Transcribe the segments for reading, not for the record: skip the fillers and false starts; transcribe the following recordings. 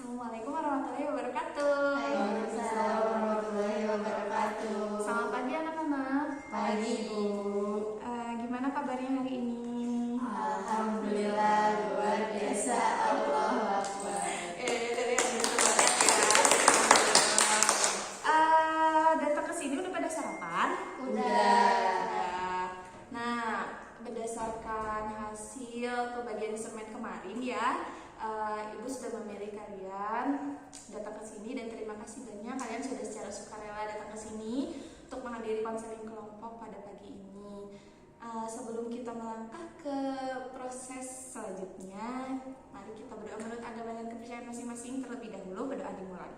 Assalamualaikum warahmatullahi wabarakatuh. Waalaikumsalam warahmatullahi wabarakatuh. Selamat pagi anak-anak. Pagi Bu. Gimana kabarnya hari ini? Alhamdulillah luar biasa. Allahu Akbar. Datang ke sini udah pada sarapan? Udah. Nah, berdasarkan hasil pembagian semen kemarin ya, Ibu sudah memilih kalian datang ke sini dan terima kasih banyak kalian sudah secara sukarela datang ke sini untuk menghadiri konseling kelompok pada pagi ini. Sebelum kita melangkah ke proses selanjutnya, mari kita berdoa menurut agama dan kepercayaan masing-masing. Terlebih dahulu berdoa dimulai.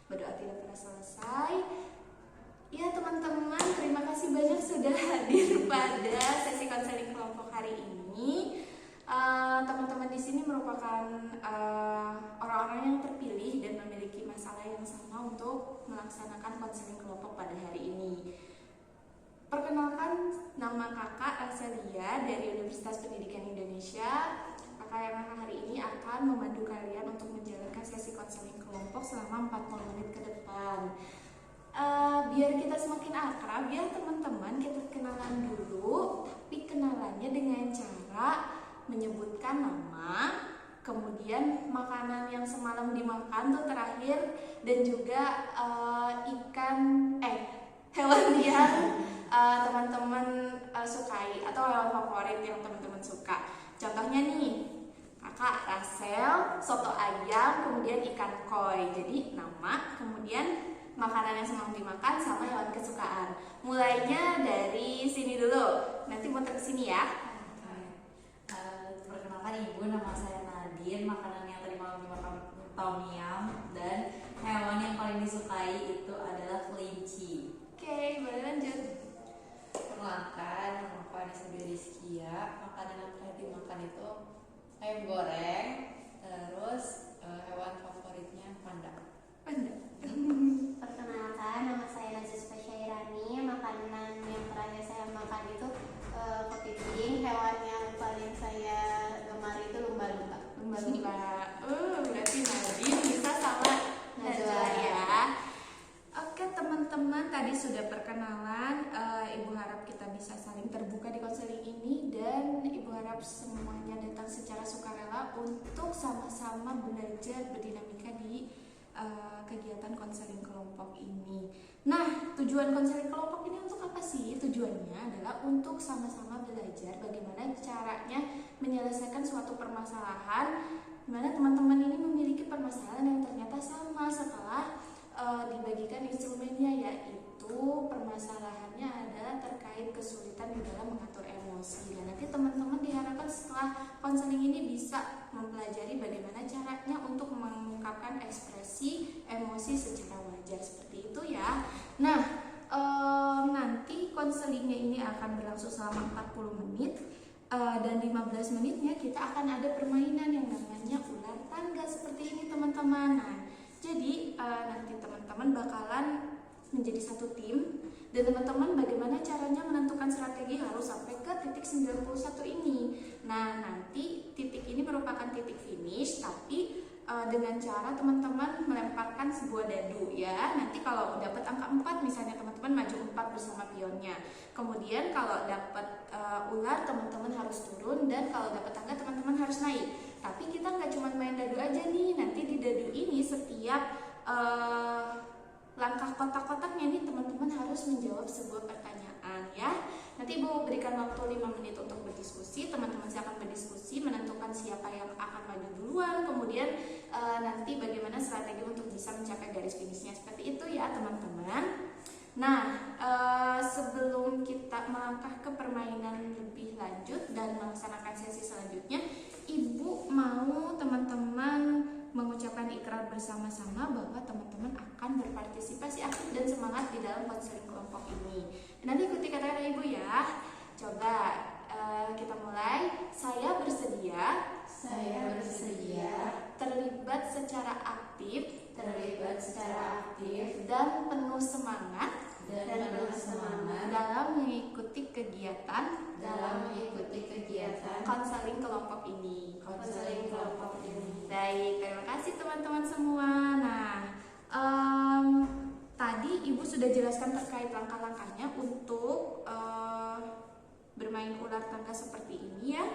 Berdoa tidak pernah selesai. Ya teman-teman, terima kasih banyak sudah hadir pada sesi konseling kelompok hari ini. Teman-teman di sini merupakan orang-orang yang terpilih dan memiliki masalah yang sama untuk melaksanakan konseling kelompok pada hari ini. Perkenalkan, nama kakak Raselia dari Universitas Pendidikan Indonesia. Kakak yang hari ini akan memandu kalian untuk menjalankan sesi konseling kelompok selama 40 menit ke depan. Biar kita semakin akrab ya teman-teman, kita kenalan dulu, tapi kenalannya dengan cara menyebutkan nama, kemudian makanan yang semalam dimakan tuh terakhir, dan juga hewan yang teman-teman sukai atau hewan favorit yang teman-teman suka. Contohnya nih, kakak Rasel, soto ayam, kemudian ikan koi. Jadi nama, kemudian makanan yang semalam dimakan sama hewan kesukaan. Mulainya dari sini dulu, nanti muter ke sini ya. Perkenalkan Ibu, nama saya Nadine. Makanan yang tadi malam dimakan tom yum, dan hewan yang paling disukai itu adalah kelinci. Oke, boleh lanjut. Perkenalkan, nama aku Anissa Rizkia. Makanan yang terakhir dimakan itu ayam goreng. Terus hewan favoritnya panda. Panda. Perkenalkan, nama saya Nazis Fasyairani. Makanan yang terakhir saya makan itu kepiting. Hewan yang paling saya gemar itu lumba-lumba. Lumba-lumba. Berarti Nadine bisa sama Najwa ya. Oke teman-teman, tadi sudah perkenalan. Ibu harap kita bisa saling terbuka di konseling ini, dan Ibu harap semuanya datang secara sukarela untuk sama-sama belajar berdinamika di kegiatan konseling kelompok ini. Nah, tujuan konseling kelompok ini untuk apa sih? Tujuannya adalah untuk sama-sama belajar bagaimana caranya menyelesaikan suatu permasalahan, di mana teman-teman ini memiliki permasalahan yang ternyata sama setelah dibagikan instrumennya, yaitu permasalahannya adalah terkait kesulitan di dalam mengatur emosi. Dan nanti teman-teman diharapkan setelah konseling ini bisa mempelajari bagaimana caranya untuk mengungkapkan ekspresi emosi secara wajar seperti itu ya. Nah, nanti konselingnya ini akan berlangsung selama 40 menit. Dan 15 menitnya kita akan ada permainan yang namanya ular tangga seperti ini teman-teman. Nah, jadi nanti teman-teman bakalan menjadi satu tim, dan teman-teman bagaimana caranya menentukan strategi harus sampai ke titik 91 ini. Nah, nanti titik ini merupakan titik finish, tapi dengan cara teman-teman melemparkan sebuah dadu ya. Nanti kalau dapat angka 4 misalnya teman-teman maju 4 bersama pionnya. Kemudian kalau dapat ular teman-teman harus turun, dan kalau dapat tangga teman-teman harus naik. Tapi kita nggak cuma main dadu aja nih. Nanti di dadu ini setiap langkah kotak-kotaknya nih teman-teman harus menjawab sebuah pertanyaan ya. Nanti Ibu berikan waktu 5 menit untuk berdiskusi. Teman-teman akan berdiskusi menentukan siapa yang akan maju duluan, kemudian nanti bagaimana strategi untuk bisa mencapai garis finishnya, seperti itu ya teman-teman. Nah, sebelum kita melangkah ke permainan lebih lanjut dan melaksanakan sesi selanjutnya, Ibu mau teman-teman mengucapkan ikrar bersama-sama bahwa teman-teman akan berpartisipasi aktif dan semangat di dalam konseling kelompok ini. Nanti ikuti kata-kata Ibu ya. Coba kita mulai. Saya bersedia. Saya bersedia Terlibat secara aktif dan dan penuh semangat penuh semangat dalam mengikuti kegiatan dalam mengikuti kegiatan konseling kelompok ini. konseling kelompok ini. teman-teman semua. Nah, tadi Ibu sudah jelaskan terkait langkah-langkahnya untuk bermain ular tangga seperti ini ya.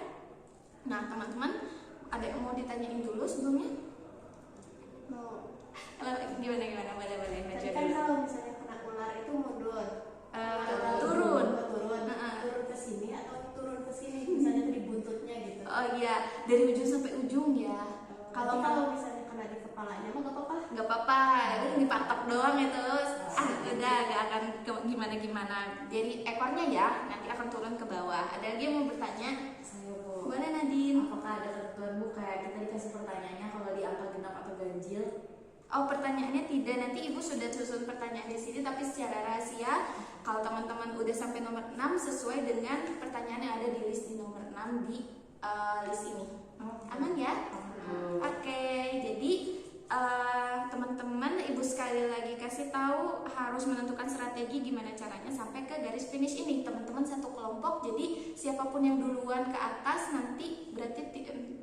Nah, teman-teman, ada yang mau ditanyain dulu sebelumnya? Mau. Gimana? Boleh maju Tapi kan dulu. kalau misalnya kena ular itu mundur. Turun. Turun ke sini atau turun ke sini, misalnya di buntutnya gitu. Oh iya, dari ujung sampai ujung ya. Kalau misalnya kena di kepalanya mah gak apa-apa. Nggak apa-apa, itu dipatok doang itu. Udah gak akan gimana-gimana. Jadi ekornya ya nanti akan turun ke bawah. Ada lagi yang mau bertanya? Saya Bu, Boleh Nadine. apakah ada ketentuan Bu kayak kita dikasih pertanyaannya kalau di angka genap atau ganjil? Oh, pertanyaannya tidak. Nanti Ibu sudah susun pertanyaan di sini tapi secara rahasia. Kalau teman-teman udah sampai nomor 6 sesuai dengan pertanyaan yang ada di list di nomor 6 di list ini. Aman ya? Oke, jadi teman-teman, Ibu sekali lagi kasih tahu harus menentukan strategi gimana caranya sampai ke garis finish ini. Teman-teman satu kelompok, jadi siapapun yang duluan ke atas nanti berarti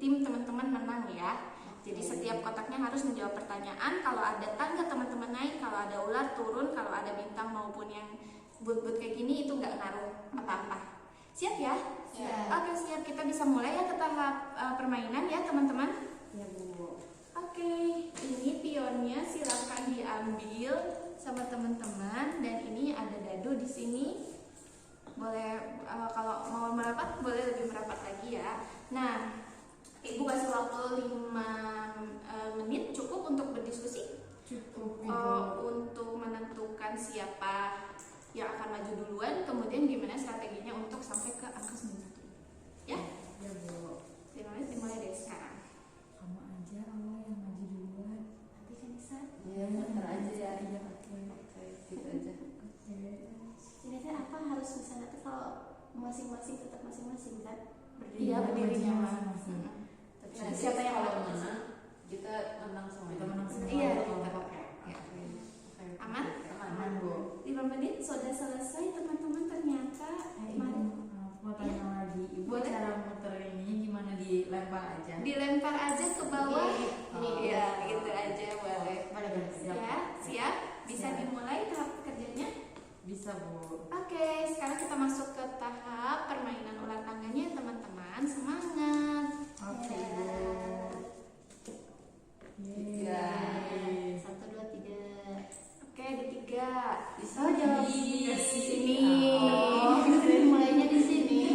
tim teman-teman menang ya. Jadi setiap kotaknya harus menjawab pertanyaan. Kalau ada tangga teman-teman naik, kalau ada ular turun, kalau ada bintang maupun yang but-but kayak gini itu nggak ngaruh apa-apa. Siap ya? Siap. Oke, siap. Kita bisa mulai ya ke tahap permainan ya teman-teman. Ya Bu. Oke, ini pionnya silakan diambil sama teman-teman dan ini ada dado di sini. Boleh kalau mau merapat boleh lebih merapat lagi ya. Nah, Ibu kasih waktu 5 menit cukup untuk berdiskusi. Cukup Untuk menentukan siapa yang akan maju duluan, kemudian gimana strateginya untuk sampai ke angka 91. Ya? Ya Bu. Dimulai dari sekarang. Kamu aja awal yang maju duluan. Nanti kan bisa. Iya, ntar aja ya. Iya, oke. Gitu aja. Ini teh apa harus misalnya tuh kalau masing-masing tetap masing-masing kan? Iya, berdirinya masing-masing. Tapi Nah, siapa yang kalau menang? menang kita menang semua. Kita menang semua. Iya, Kelompok. Ya. Oke. Aman? Aman Bu. 5 menit sudah selesai teman-teman, ternyata. Mari Mau tanya lagi, Ibu Boleh. cara muter ininya gimana, dilempar aja? dilempar aja ke bawah. Ini. Iya, gitu aja boleh. Boleh, siap. Ya, siap. Bisa Siap. dimulai tahap kerjanya. Bisa Bu. Oke, sekarang kita masuk ke tahap permainan ular tangganya teman-teman. Semangat. Oke Ya. Bu. Tiga. Yeay. 1, 2, 3. Oke, di 3. Oh, jawab di sini. Oh, mulainya di sini.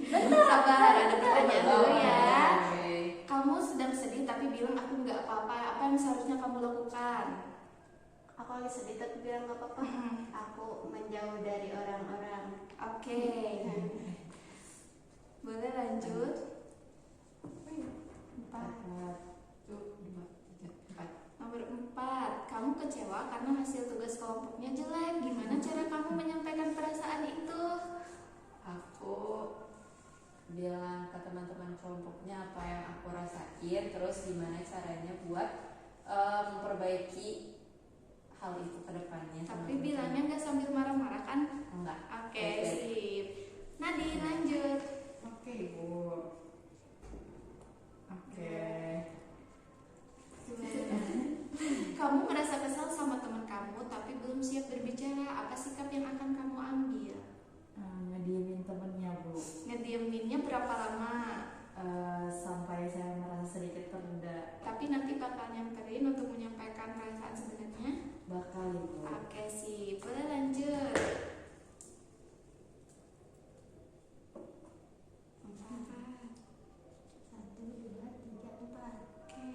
Sabar, ada pertanyaan dulu ya. Oke. Kamu sedang sedih tapi bilang aku nggak apa-apa. Apa yang seharusnya kamu lakukan? Aku lagi sedih tapi bilang gak apa-apa. Aku menjauh dari orang-orang. Oke. Boleh lanjut. 4. Tuh, 5, 3, 4. Nomor 4. Kamu kecewa karena hasil tugas kelompoknya jelek. Gimana cara kamu menyampaikan perasaan itu? Aku bilang ke teman-teman kelompoknya apa yang aku rasain, terus gimana caranya buat memperbaiki hal itu ke depannya. Tapi bilangnya nggak sambil marah-marah kan? enggak. Oke, sip. Nadine lanjut. Oke Bu. Oke. Kamu merasa kesal sama teman kamu tapi belum siap berbicara. Apa sikap yang akan kamu ambil? Ngediemin temennya Bu. Ngedieminnya berapa lama? Sampai saya merasa sedikit terenda. Tapi nanti bakal nyamperin untuk menyampaikan perasaan sebenarnya. Bakal Ibu. Oke, sip. Boleh lanjut. 4. Oke.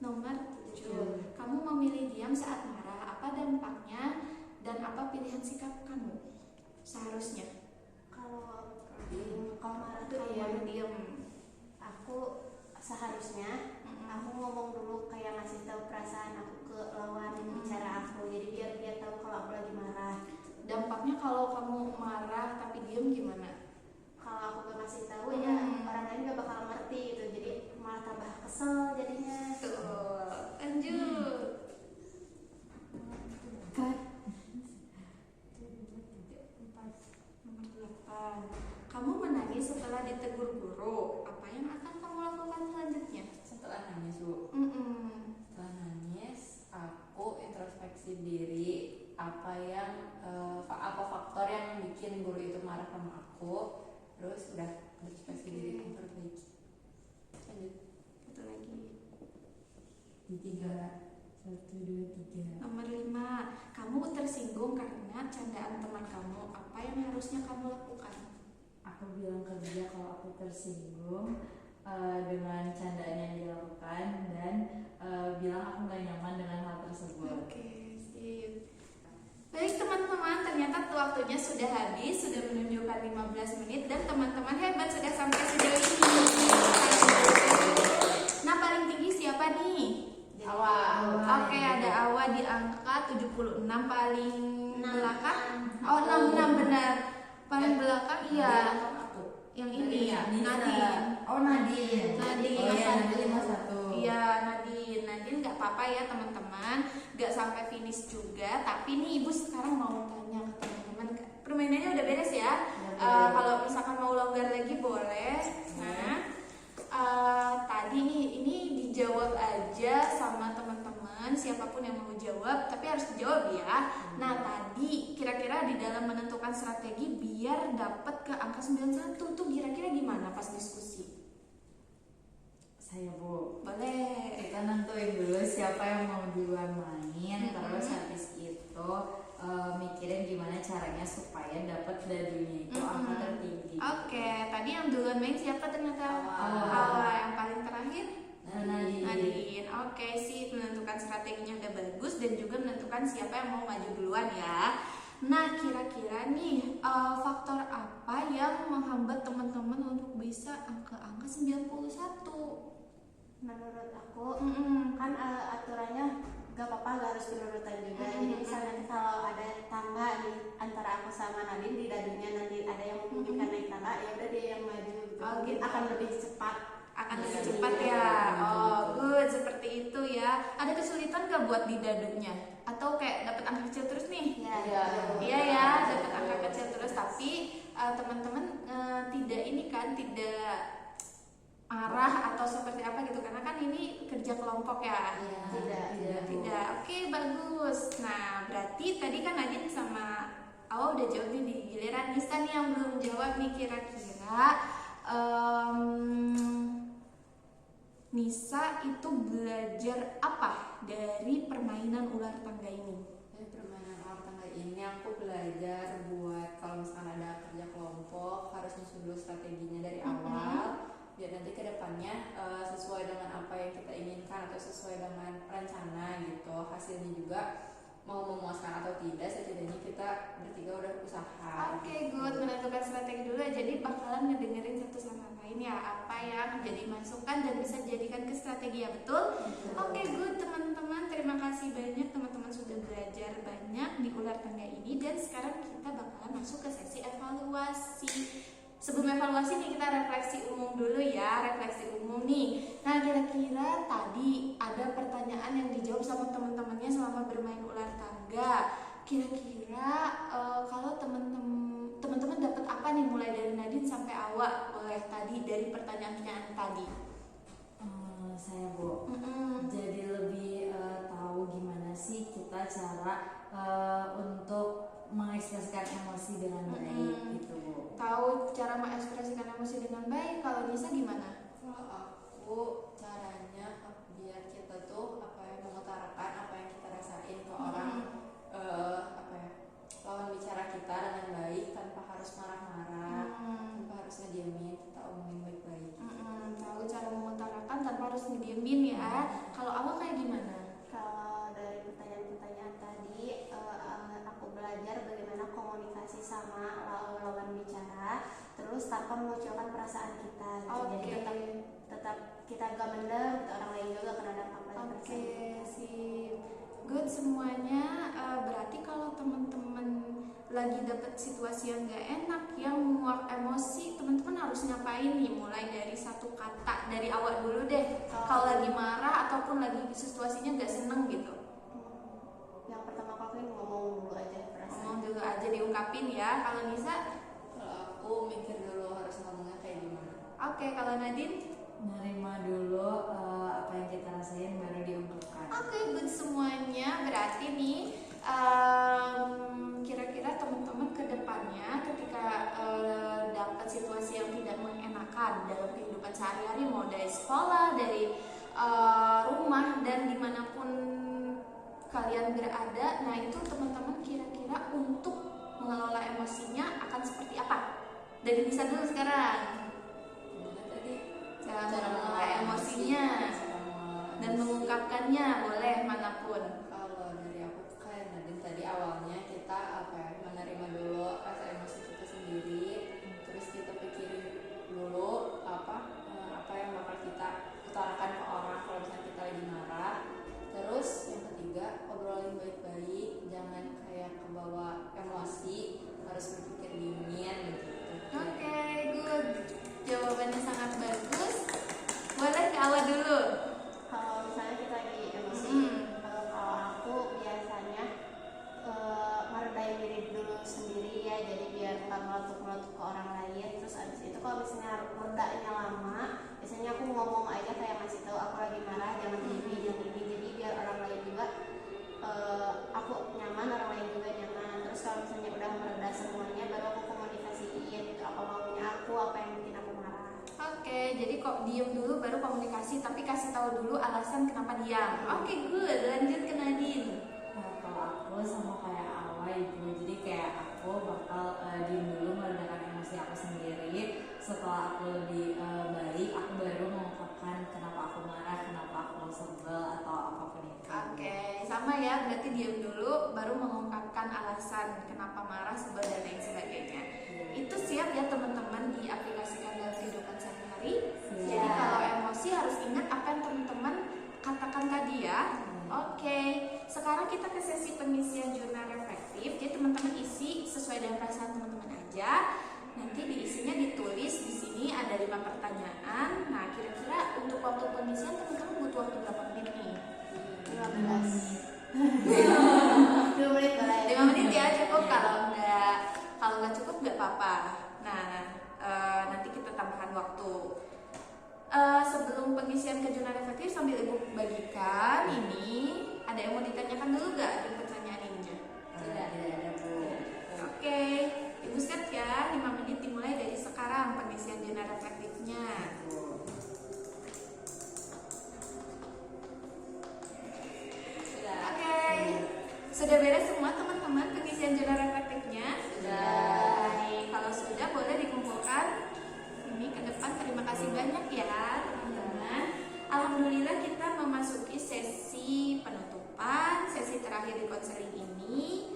Nomor 7. Kamu memilih diam saat marah. Apa dampaknya dan apa pilihan sikap kamu? Seharusnya. Kalau marah tuh Kalau ya, diam. aku seharusnya aku ngomong dulu kayak ngasih tahu perasaan aku ke lawan bicara aku, jadi biar dia tahu kalau aku lagi marah. Dampaknya kalau kamu marah tapi diam gimana? Kalau aku gak ngasih tahu ya orang lain gak bakal ngerti gitu, jadi malah tambah kesel jadinya. Tuh. Lanjut. 4. Nomor 8. Kamu menangis setelah ditegur guru. Apa yang akan kamu lakukan selanjutnya? Setelah nangis Bu, Mm-mm. setelah setelah nangis aku introspeksi diri apa faktor yang bikin guru itu marah sama aku, terus udah introspeksi diri aku perbaiki. Lanjut. Satu lagi. Di 3, 1, 2, 3. Nomor 5, kamu tersinggung karena candaan teman kamu. Apa yang harusnya kamu lakukan? Aku bilang ke dia kalau aku tersinggung dengan candaan yang dilakukan dan bilang aku gak nyaman dengan hal tersebut. Oke, sip. Baik teman-teman, ternyata waktunya sudah habis, sudah menunjukkan 15 menit dan teman-teman hebat sudah sampai sejauh ini. Nah, paling tinggi siapa nih? Awa. Oke, ada Awa di angka 76, paling belakang. Oh, 66 benar. Paling belakang iya. Yang ini ya, Nadine. Oh, Nadine. Nadine. Oh iya, Nadine 51. Iya, Nadine nggak apa-apa ya teman-teman, nggak sampai finish juga. Tapi nih ibu sekarang mau tanya ke teman-teman, permainannya udah beres ya? Kalau misalkan mau longgar lagi boleh. Nah, tadi nih ini dijawab aja sama teman-teman, siapapun yang mau jawab, tapi harus dijawab ya. Nah, tadi kira-kira di dalam menentukan strategi biar dapat ke angka 91 tuh kira-kira gimana pas diskusi? Saya Bu. Boleh. Kita nentuin dulu siapa yang mau duluan main, terus habis itu mikirin gimana caranya supaya dapat dadunya itu angka tertinggi. Oke, tadi yang duluan main siapa ternyata? Awa. Yang paling terakhir? Nadine. Oke, sih menentukan strateginya udah bagus dan juga menentukan siapa yang mau maju duluan ya. Nah, kira-kira nih faktor apa yang menghambat teman-teman untuk bisa angka 91? Menurut aku kan aturannya gak apa-apa, gak harus berurutan juga. Jadi misalnya kalau ada tangga di antara aku sama Nadine, di dadunya nanti ada yang memungkinkan naik tangga, ya udah dia yang maju gitu. Oh, Mungkin gitu. akan lebih cepat. Akan lebih Iya, cepat iya, ya. iya. Oh, good, seperti itu ya. Ada kesulitan gak buat di dadunya? Atau kayak dapat angka kecil terus nih? Iya. Iya ya, dapat angka kecil terus, tapi teman-teman tidak ini kan, tidak marah atau seperti apa gitu, karena kan ini kerja kelompok ya. Tidak. Oke, bagus. Nah, berarti tadi kan Nadine sama Awa udah jawab nih, di giliran Nisa nih yang belum jawab nih. Kira-kira Nisa itu belajar apa dari permainan ular tangga ini? Dari permainan ular tangga ini aku belajar buat kalau misalkan ada kerja kelompok harus nyusun dulu strateginya dari awal, biar nanti kedepannya sesuai dengan apa yang kita inginkan atau sesuai dengan rencana gitu, hasilnya juga mau memuaskan atau tidak, setidaknya kita bertiga udah usaha. Oke, good. Menentukan strategi dulu ya. Jadi bakalan ngedengerin satu sama lain ya, apa yang menjadi masukan dan bisa dijadikan ke strategi ya, betul? Oke, good teman-teman. Terima kasih banyak teman-teman sudah belajar banyak di ular tangga ini, dan sekarang kita bakalan masuk ke sesi evaluasi. Sebelum evaluasi nih kita refleksi umum dulu ya, refleksi umum nih. Nah, kira-kira tadi ada pertanyaan yang dijawab sama teman-temannya selama bermain ular tangga. Kira-kira kalau teman-teman dapat apa nih mulai dari Nadine sampai Awa? Boleh tadi dari pertanyaan-pertanyaan tadi. Saya Bu. Jadi lebih tahu gimana sih kita cara untuk mengekspresikan emosi dengan baik gitu Bu. Tahu cara mengekspresikan emosi dengan baik. Kalau Nisa gimana? Kalau aku caranya biar kita tuh mengutarakan apa yang kita rasain ke orang lawan bicara kita dengan baik tanpa harus marah-marah, tanpa harus ngediemin, kita omongin baik-baik. Tahu cara mengutarakan tanpa harus ngediemin ya. Kalau Awa kayak gimana? Kalau dari pertanyaan-pertanyaan tadi, aku belajar bagaimana komunikasi sama lawan bicara, terus tanpa mengecewakan perasaan kita. Jadi tetap kita gak mendem, orang lain juga kena dampak dari perasaan. Oke, sip. Good semuanya. Berarti kalau teman-teman lagi dapat situasi yang gak enak, yang menguap emosi, teman-teman harus ngapain nih? Mulai dari satu kata dari Awak dulu deh. Kalau lagi marah ataupun lagi situasinya gak seneng gitu. Yang pertama aku lakuin ngomong dulu aja perasaan. Ngomong dulu aja, diungkapin ya. Kalau Nisa? Kalau aku mikir dulu harus ngomongnya kayak gimana. Oke, kalau Nadine? nerima dulu apa yang kita rasain baru diungkapkan. Oke, good semuanya. Berarti nih kira-kira teman-teman ke depannya ketika dapat situasi yang tidak mengenakan dalam kehidupan sehari-hari, mau dari sekolah, dari rumah, dan dimanapun kalian berada, nah itu teman-teman kira-kira untuk mengelola emosinya akan seperti apa? Dari bisa dulu sekarang. Gimana tadi? Cara mengelola emosinya dan mengungkapkannya, boleh manapun. Kalau dari aku kayak Nadine tadi, awalnya kita menerima dulu rasa emosi kita sendiri, terus kita pikirin dulu apa yang bakal kita utarakan ke orang kalau misalnya kita lagi marah. Terus yang ketiga, obrolin baik-baik, jangan kayak kebawa emosi, harus berpikir dingin gitu. Oke, good. Jawabannya sangat bagus. Boleh ke Awa dulu. Kalau misalnya kita lagi emosi, kalau aku biasanya meredain diri dulu sendiri ya, jadi biar nggak meletup-meletup ke orang lain. Terus abis itu kalau misalnya redanya lama, biasanya aku ngomong aja kayak ngasih tahu aku lagi marah, jangan ini, jadi biar orang lain juga aku nyaman, orang lain juga nyaman. Terus kalau misalnya udah mereda semuanya, baru aku komunikasiin gitu apa maunya aku, apa yang bikin aku marah. Oke, jadi kok diem dulu baru komunikasi, tapi kasih tahu dulu alasan kenapa diam. Oke, good. Lanjut ke Nadine. Nah, kalau aku sama kayak Awa itu, jadi kayak aku bakal diem dulu meredakan emosi aku sendiri. Setelah aku lebih baik, aku baru mengungkapkan kenapa aku marah, kenapa aku sebel atau apapun itu. Oke, sama ya. Berarti diem dulu baru mengungkapkan alasan kenapa marah, sebel, dan lain sebagainya. Itu siap ya teman-teman diaplikasikan dalam kehidupan sehari-hari. Jadi kalau emosi harus ingat apa yang teman-teman katakan tadi ya. Oke, sekarang kita ke sesi pengisian jurnal reflektif. Jadi teman-teman isi sesuai dengan perasaan teman-teman aja. Nanti diisinya ditulis di sini ada 5 pertanyaan. Nah, kira-kira untuk waktu pengisian teman-teman butuh waktu berapa menit nih? 15 2 menit boleh. 5 menit ya cukup. Kalau nggak cukup nggak apa-apa. Nah, nanti kita tambahkan waktu. Sebelum pengisian ke jurnal reflektif sambil ibu bagikan ini, ada yang mau ditanyakan dulu nggak di pertanyaan ininya? Tidak ada Bu. Oke, ibu set ya, 5 menit dimulai dari sekarang pengisian jurnal reflektifnya. Oke, sudah beres semua teman-teman pengisian jurnal reflektifnya? Sudah. Baik, kalau sudah boleh dikumpulkan ini ke depan. Terima kasih banyak ya teman-teman. Alhamdulillah kita memasuki sesi penutupan, sesi terakhir di konseling ini.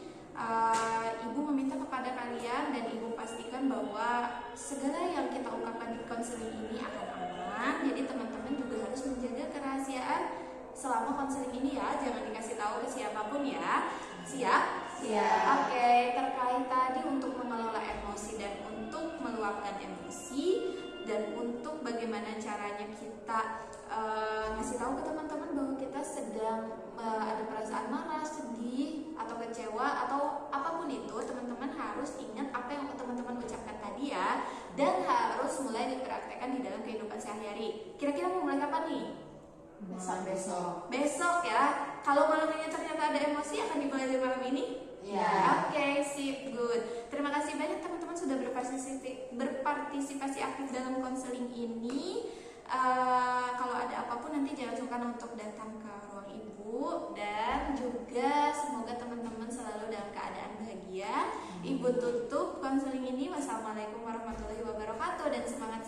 Ibu meminta kepada kalian dan ibu pastikan bahwa segala yang kita ungkapkan di konseling ini akan aman. Jadi teman-teman juga harus menjaga kerahasiaan selama konseling ini ya, jangan dikasih tahu ke siapapun ya. Siap? Siap. Oke, terkait tadi untuk mengelola emosi dan untuk meluapkan emosi dan untuk bagaimana caranya kita ngasih tahu ke teman-teman bahwa kita sedang ada perasaan marah, sedih, atau kecewa atau apapun itu, teman-teman harus ingat apa yang teman-teman ucapkan tadi ya, dan harus mulai dipraktekkan di dalam kehidupan sehari-hari. Kira-kira mau mulai kapan nih? Besok ya. Kalau malam ini ternyata ada emosi, akan dimulai dari malam ini? Ya. Oke, sip, good. Terima kasih banyak teman-teman sudah berpartisipasi aktif dalam konseling ini. Kalau ada apapun nanti jangan sungkan untuk datang ke ruang ibu, dan juga semoga teman-teman selalu dalam keadaan bahagia. Ibu tutup konseling ini. Wassalamualaikum warahmatullahi wabarakatuh, dan semangat